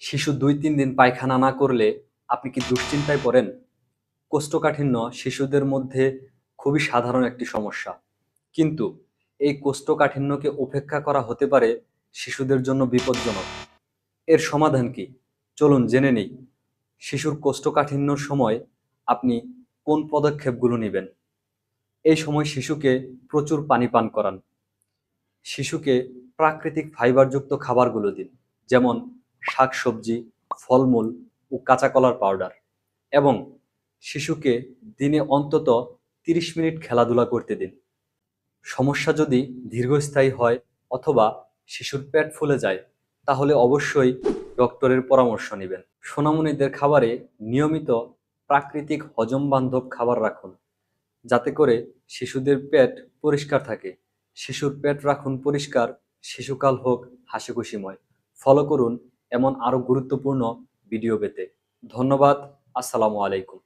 শিশু ২-৩ দিন পায়খানা না করলে আপনি কি দুশ্চিন্তায় পড়েন? কোষ্ঠকাঠিন্য শিশুদের মধ্যে খুবই সাধারণ একটি সমস্যা। কিন্তু এই কোষ্ঠকাঠিন্যকে উপেক্ষা করা হতে পারে শিশুদের জন্য বিপজ্জনক। এর সমাধান কি? চলুন জেনে নেই। শিশুর কোষ্ঠকাঠিন্যর সময় আপনি কোন পদক্ষেপগুলো নিবেন? এই সময় শিশুকে প্রচুর পানি পান করান। শিশুকে প্রাকৃতিক ফাইবারযুক্ত খাবারগুলো দিন, যেমন শাকসবজি, ফলমূল ও কাঁচা কলার পাউডার। এবং শিশুকে দিনে অন্তত ৩০ মিনিট খেলাধুলা করতে দিন। সমস্যা যদি দীর্ঘস্থায়ী হয় অথবা শিশুর পেট ফুলে যায়, তাহলে অবশ্যই ডক্টরের পরামর্শ নেবেন। সোনামণিদের খাবারে নিয়মিত প্রাকৃতিক হজম বান্ধব খাবার রাখুন, যাতে করে শিশুদের পেট পরিষ্কার থাকে। শিশুর পেট রাখুন পরিষ্কার, শিশুকাল হোক হাসিখুশিময়। ফলো করুন এমন আরও গুরুত্বপূর্ণ ভিডিও পেতে। ধন্যবাদ। আসসালামু আলাইকুম।